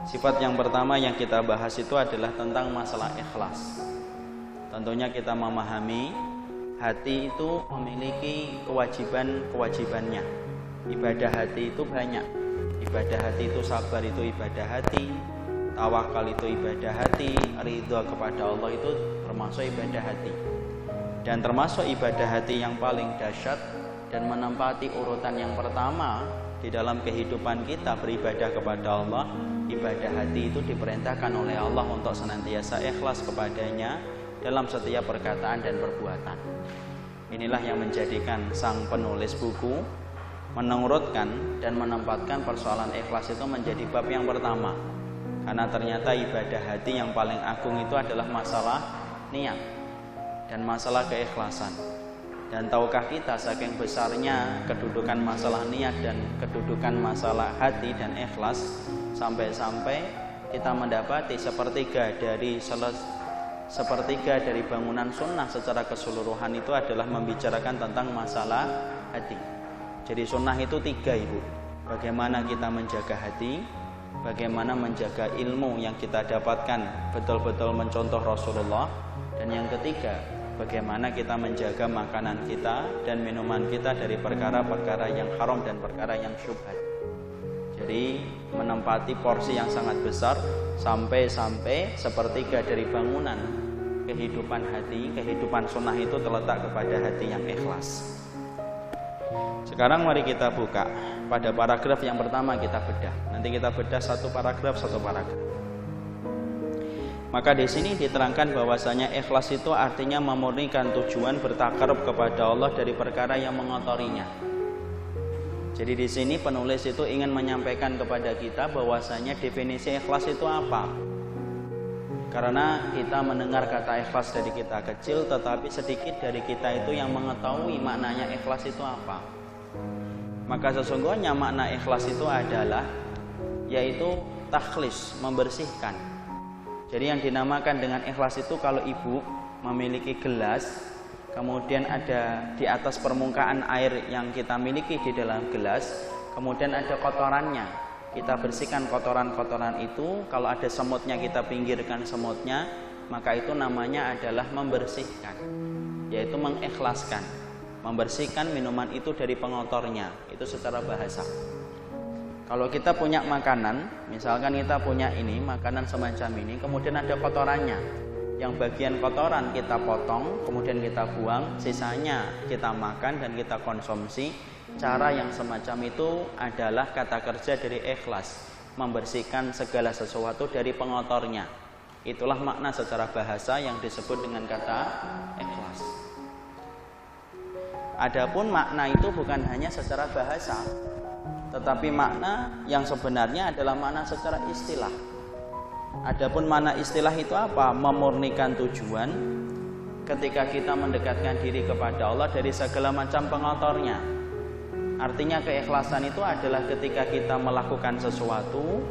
Sifat yang pertama yang kita bahas itu adalah tentang masalah ikhlas. Tentunya kita memahami hati itu memiliki kewajiban-kewajibannya. Ibadah hati itu banyak. Ibadah hati itu sabar, itu ibadah hati. Tawakal itu ibadah hati. Ridha kepada Allah itu termasuk ibadah hati. Dan termasuk ibadah hati yang paling dahsyat dan menempati urutan yang pertama di dalam kehidupan kita beribadah kepada Allah. Ibadah hati itu diperintahkan oleh Allah untuk senantiasa ikhlas kepadanya dalam setiap perkataan dan perbuatan. Inilah yang menjadikan sang penulis buku menurutkan dan menempatkan persoalan ikhlas itu menjadi bab yang pertama. Karena ternyata ibadah hati yang paling agung itu adalah masalah niat dan masalah keikhlasan. Dan tahukah kita saking besarnya kedudukan masalah niat dan kedudukan masalah hati dan ikhlas, sampai-sampai kita mendapati sepertiga dari bangunan sunnah secara keseluruhan itu adalah membicarakan tentang masalah hati. Jadi sunnah itu 3, Ibu. Bagaimana kita menjaga hati, bagaimana menjaga ilmu yang kita dapatkan betul-betul mencontoh Rasulullah, dan yang ketiga, bagaimana kita menjaga makanan kita dan minuman kita dari perkara-perkara yang haram dan perkara yang syubhat. Jadi menempati porsi yang sangat besar sampai-sampai sepertiga dari bangunan kehidupan hati, kehidupan sunnah itu terletak kepada hati yang ikhlas. Sekarang mari kita buka pada paragraf yang pertama, kita bedah. Nanti kita bedah satu paragraf. Maka di sini diterangkan bahwasanya ikhlas itu artinya memurnikan tujuan bertakarub kepada Allah dari perkara yang mengotorinya. Jadi di sini penulis itu ingin menyampaikan kepada kita bahwasanya definisi ikhlas itu apa. Karena kita mendengar kata ikhlas dari kita kecil, tetapi sedikit dari kita itu yang mengetahui maknanya ikhlas itu apa. Maka sesungguhnya makna ikhlas itu adalah yaitu takhlis, membersihkan. Jadi yang dinamakan dengan ikhlas itu, kalau ibu memiliki gelas, kemudian ada di atas permukaan air yang kita miliki di dalam gelas, kemudian ada kotorannya, kita bersihkan kotoran-kotoran itu. Kalau ada semutnya, kita pinggirkan semutnya, maka itu namanya adalah membersihkan, yaitu mengikhlaskan, membersihkan minuman itu dari pengotornya. Itu secara bahasa. Kalau kita punya makanan, misalkan kita punya ini makanan semacam ini, kemudian ada kotorannya, yang bagian kotoran kita potong, kemudian kita buang, sisanya kita makan dan kita konsumsi. Cara yang semacam itu adalah kata kerja dari ikhlas, membersihkan segala sesuatu dari pengotornya. Itulah makna secara bahasa yang disebut dengan kata ikhlas. Adapun makna itu bukan hanya secara bahasa, tetapi makna yang sebenarnya adalah makna secara istilah. Adapun makna istilah itu apa? Memurnikan tujuan ketika kita mendekatkan diri kepada Allah dari segala macam pengotornya. Artinya keikhlasan itu adalah ketika kita melakukan sesuatu,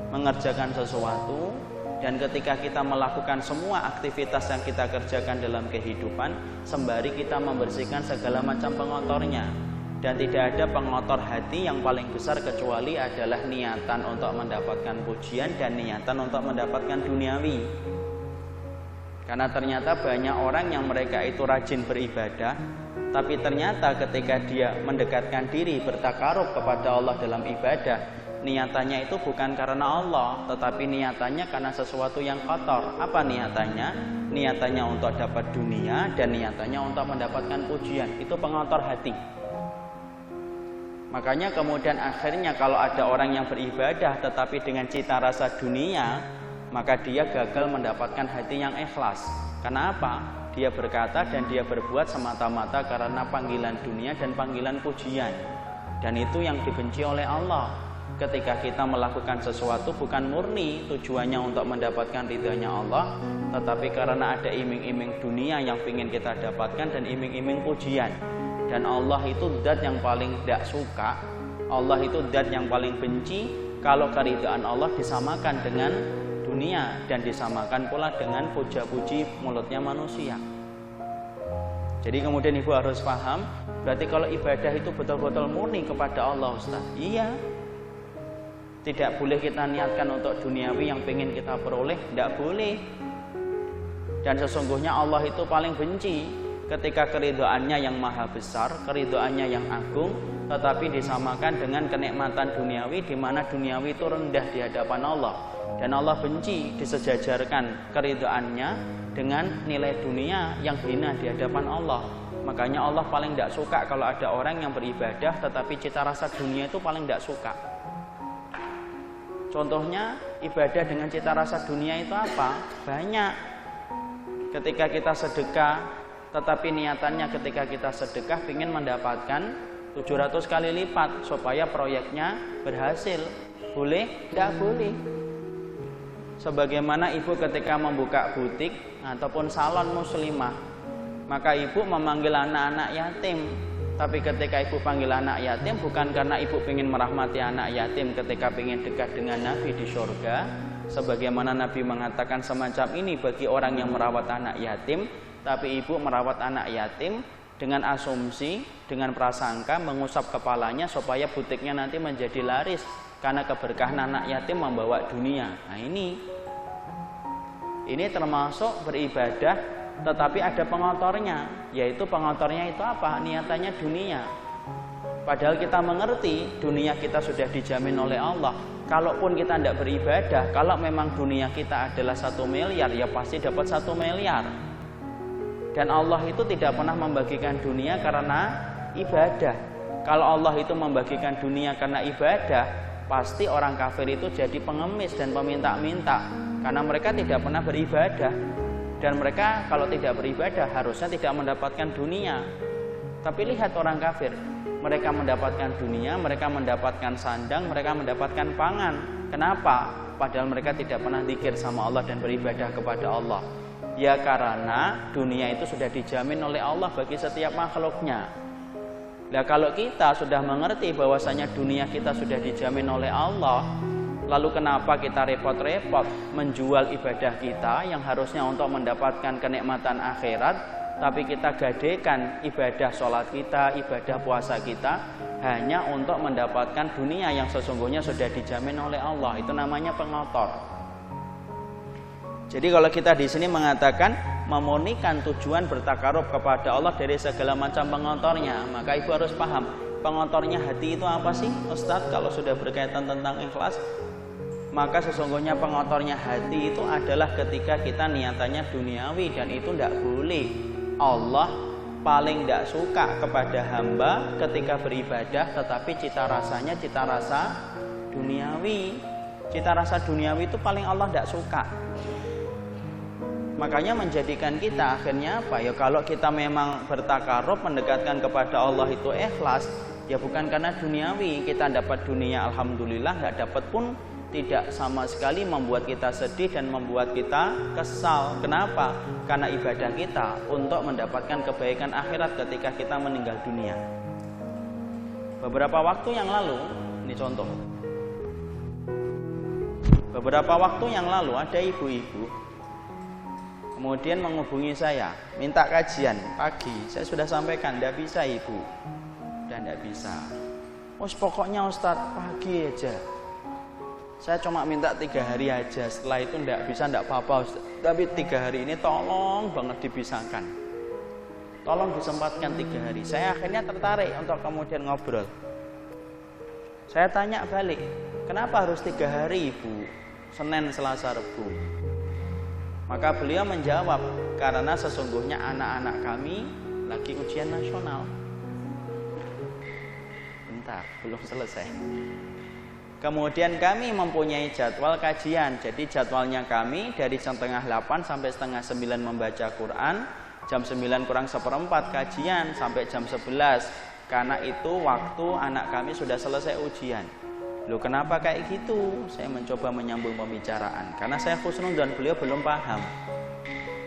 mengerjakan sesuatu, dan ketika kita melakukan semua aktivitas yang kita kerjakan dalam kehidupan, sembari kita membersihkan segala macam pengotornya. Dan tidak ada pengotor hati yang paling besar kecuali adalah niatan untuk mendapatkan pujian dan niatan untuk mendapatkan duniawi. Karena ternyata banyak orang yang mereka itu rajin beribadah, tapi ternyata ketika dia mendekatkan diri bertakarub kepada Allah dalam ibadah, niatannya itu bukan karena Allah, tetapi niatannya karena sesuatu yang kotor. Apa niatannya? Niatannya untuk dapat dunia dan niatannya untuk mendapatkan pujian. Itu pengotor hati. Makanya kemudian akhirnya kalau ada orang yang beribadah tetapi dengan cita rasa dunia, maka dia gagal mendapatkan hati yang ikhlas. Kenapa? Dia berkata dan dia berbuat semata-mata karena panggilan dunia dan panggilan pujian. Dan itu yang dibenci oleh Allah. Ketika kita melakukan sesuatu bukan murni tujuannya untuk mendapatkan ridhanya Allah, tetapi karena ada iming-iming dunia yang ingin kita dapatkan dan iming-iming pujian. Dan Allah itu zat yang paling tidak suka, Allah itu zat yang paling benci kalau keridhaan Allah disamakan dengan dunia dan disamakan pula dengan puja-puji mulutnya manusia. Jadi kemudian ibu harus paham, berarti kalau ibadah itu betul-betul murni kepada Allah, Ustaz. Iya. Tidak boleh kita niatkan untuk duniawi yang pengen kita peroleh, tidak boleh. Dan sesungguhnya Allah itu paling benci ketika keridhaannya yang maha besar, keridhaannya yang agung, tetapi disamakan dengan kenikmatan duniawi, di mana duniawi itu rendah di hadapan Allah. Dan Allah benci disejajarkan keridhaannya dengan nilai dunia yang hina di hadapan Allah. Makanya Allah paling tidak suka kalau ada orang yang beribadah tetapi cita rasa dunia itu paling tidak suka. Contohnya ibadah dengan cita rasa dunia itu apa? Banyak. Ketika kita sedekah, tetapi niatannya ketika kita sedekah ingin mendapatkan 700 kali lipat supaya proyeknya berhasil. Boleh? Tidak boleh. Sebagaimana ibu ketika membuka butik ataupun salon muslimah, maka ibu memanggil anak-anak yatim. Tapi ketika ibu panggil anak yatim bukan karena ibu ingin merahmati anak yatim ketika ingin dekat dengan Nabi di surga, sebagaimana Nabi mengatakan semacam ini bagi orang yang merawat anak yatim, tapi ibu merawat anak yatim dengan asumsi, dengan prasangka mengusap kepalanya supaya butiknya nanti menjadi laris karena keberkahan anak yatim membawa dunia. Nah ini termasuk beribadah tetapi ada pengotornya, yaitu pengotornya itu apa? Niatannya dunia. Padahal kita mengerti dunia kita sudah dijamin oleh Allah. Kalaupun kita tidak beribadah, kalau memang dunia kita adalah 1 miliar, ya pasti dapat 1 miliar. Dan Allah itu tidak pernah membagikan dunia karena ibadah. Kalau Allah itu membagikan dunia karena ibadah, pasti orang kafir itu jadi pengemis dan peminta-minta, karena mereka tidak pernah beribadah. Dan mereka kalau tidak beribadah harusnya tidak mendapatkan dunia. Tapi lihat orang kafir, mereka mendapatkan dunia, mereka mendapatkan sandang, mereka mendapatkan pangan. Kenapa? Padahal mereka tidak pernah zikir sama Allah dan beribadah kepada Allah. Ya karena dunia itu sudah dijamin oleh Allah bagi setiap makhluknya. Nah kalau kita sudah mengerti bahwasanya dunia kita sudah dijamin oleh Allah, lalu kenapa kita repot-repot menjual ibadah kita yang harusnya untuk mendapatkan kenikmatan akhirat, tapi kita gadekan ibadah sholat kita, ibadah puasa kita hanya untuk mendapatkan dunia yang sesungguhnya sudah dijamin oleh Allah. Itu namanya pengotor. Jadi kalau kita di sini mengatakan memurnikan tujuan bertakarub kepada Allah dari segala macam pengotornya, maka ibu harus paham pengotornya hati itu apa sih, Ustadz? Kalau sudah berkaitan tentang ikhlas, maka sesungguhnya pengotornya hati itu adalah ketika kita niatannya duniawi, dan itu tidak boleh. Allah paling tidak suka kepada hamba ketika beribadah tetapi cita rasanya cita rasa duniawi. Cita rasa duniawi itu paling Allah tidak suka. Makanya menjadikan kita akhirnya apa? Ya kalau kita memang bertakarub mendekatkan kepada Allah itu ikhlas, ya bukan karena duniawi. Kita dapat dunia alhamdulillah, nggak dapat pun tidak sama sekali membuat kita sedih dan membuat kita kesal. Kenapa? Karena ibadah kita untuk mendapatkan kebaikan akhirat ketika kita meninggal dunia. Beberapa waktu yang lalu, ini contoh. Beberapa waktu yang lalu ada ibu-ibu kemudian menghubungi saya, minta kajian pagi. Saya sudah sampaikan, tidak bisa ibu, dan tidak bisa. Pokoknya Ustadz pagi aja. Saya cuma minta 3 hari aja, setelah itu tidak bisa, tidak apa-apa Ustaz. Tapi 3 hari ini tolong banget dibisakan. Tolong disempatkan 3 hari. Saya akhirnya tertarik untuk kemudian ngobrol. Saya tanya balik, kenapa harus 3 hari Ibu? Senin, Selasa, Rabu. Maka beliau menjawab, karena sesungguhnya anak-anak kami lagi ujian nasional. Bentar, belum selesai. Kemudian kami mempunyai jadwal kajian. Jadi jadwalnya kami dari jam 7:30 sampai 8:30 membaca Quran, jam 9 kurang 1/4 kajian sampai jam 11. Karena itu waktu anak kami sudah selesai ujian. Loh kenapa kayak gitu? Saya mencoba menyambung pembicaraan karena saya khusnudon, beliau belum paham.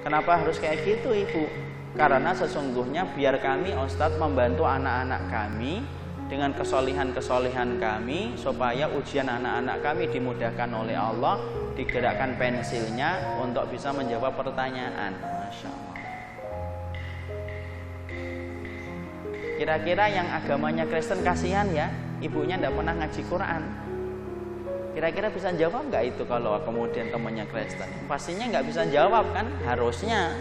Kenapa harus kayak gitu Ibu? Karena sesungguhnya biar kami Ustadz membantu anak-anak kami dengan kesolihan-kesolihan kami supaya ujian anak-anak kami dimudahkan oleh Allah, digerakkan pensilnya untuk bisa menjawab pertanyaan. Masya Allah. Kira-kira yang agamanya Kristen kasihan ya, ibunya tidak pernah ngaji Quran. Kira-kira bisa jawab nggak itu kalau kemudian temannya Kristen? Pastinya nggak bisa jawab kan, harusnya.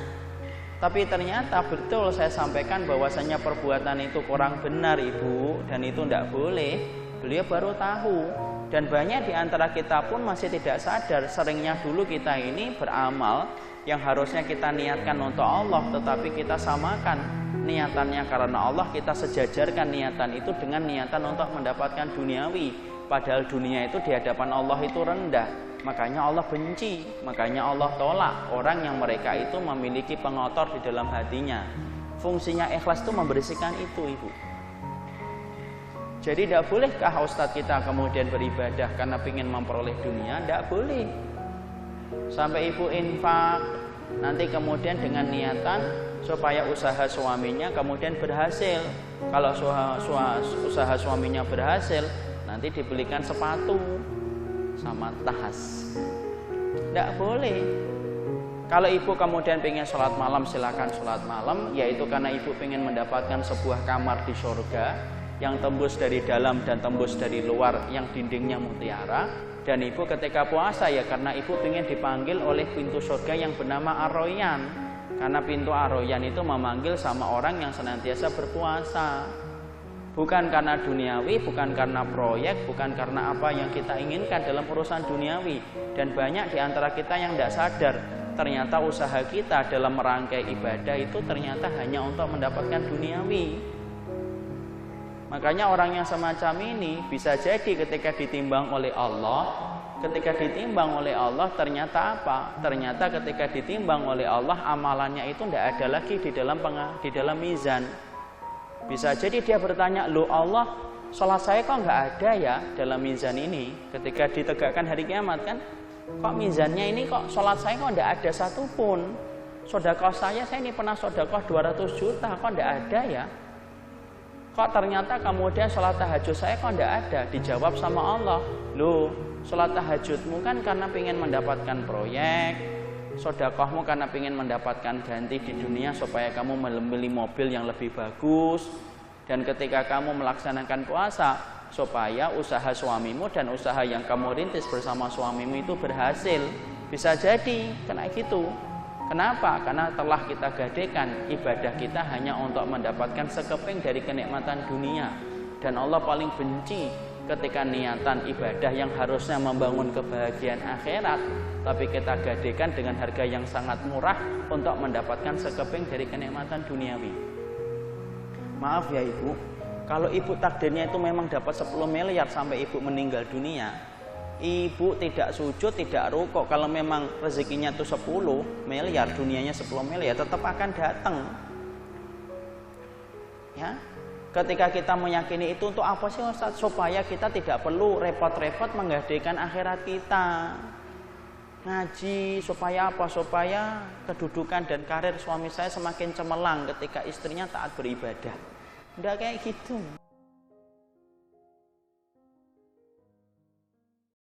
Tapi ternyata betul saya sampaikan bahwasanya perbuatan itu kurang benar Ibu, dan itu tidak boleh. Beliau baru tahu. Dan banyak di antara kita pun masih tidak sadar. Seringnya dulu kita ini beramal yang harusnya kita niatkan untuk Allah, tetapi kita samakan niatannya karena Allah, kita sejajarkan niatan itu dengan niatan untuk mendapatkan duniawi. Padahal dunia itu di hadapan Allah itu rendah. Makanya Allah benci, makanya Allah tolak orang yang mereka itu memiliki pengotor di dalam hatinya. Fungsinya ikhlas itu membersihkan itu Ibu. Jadi tidak bolehkah Ustadz kita kemudian beribadah karena ingin memperoleh dunia? Tidak boleh. Sampai Ibu infak, nanti kemudian dengan niatan supaya usaha suaminya kemudian berhasil. Kalau usaha suaminya berhasil, nanti dibelikan sepatu sama tas. Tidak boleh. Kalau ibu kemudian pengen sholat malam, silakan sholat malam, yaitu karena ibu pengen mendapatkan sebuah kamar di surga yang tembus dari dalam dan tembus dari luar, yang dindingnya mutiara. Dan ibu ketika puasa ya karena ibu pengen dipanggil oleh pintu surga yang bernama Ar-Royan, karena pintu Ar-Royan itu memanggil sama orang yang senantiasa berpuasa. Bukan karena duniawi, bukan karena proyek, bukan karena apa yang kita inginkan dalam urusan duniawi. Dan banyak di antara kita yang tidak sadar, ternyata usaha kita dalam merangkai ibadah itu ternyata hanya untuk mendapatkan duniawi. Makanya orang yang semacam ini bisa jadi ketika ditimbang oleh Allah, ternyata apa? Ternyata ketika ditimbang oleh Allah, amalannya itu tidak ada lagi di dalam mizan. Bisa jadi dia bertanya, loh Allah, sholat saya kok nggak ada ya dalam mizan ini? Ketika ditegakkan hari kiamat kan, kok mizannya ini kok sholat saya kok nggak ada satupun? Sedekah saya ini pernah sedekah 200 juta, kok nggak ada ya? Kok ternyata kemudian sholat tahajud saya kok nggak ada? Dijawab sama Allah, loh sholat tahajudmu kan karena ingin mendapatkan proyek, sedekahmu karena ingin mendapatkan ganti di dunia supaya kamu membeli mobil yang lebih bagus, dan ketika kamu melaksanakan puasa supaya usaha suamimu dan usaha yang kamu rintis bersama suamimu itu berhasil. Bisa jadi kena gitu. Kenapa? Karena telah kita gadekan ibadah kita hanya untuk mendapatkan sekeping dari kenikmatan dunia. Dan Allah paling benci ketika niatan ibadah yang harusnya membangun kebahagiaan akhirat, tapi kita gadekan dengan harga yang sangat murah untuk mendapatkan sekeping dari kenikmatan duniawi. Maaf ya Ibu, kalau Ibu takdirnya itu memang dapat 10 miliar sampai Ibu meninggal dunia, Ibu tidak sujud, tidak rukuk. Kalau memang rezekinya itu 10 miliar, dunianya 10 miliar, tetap akan datang. Ya. Ketika kita meyakini itu untuk apa sih Ustaz? Supaya kita tidak perlu repot-repot menggadekan akhirat kita. Ngaji supaya apa? Supaya kedudukan dan karir suami saya semakin cemerlang ketika istrinya taat beribadah. Enggak kayak gitu.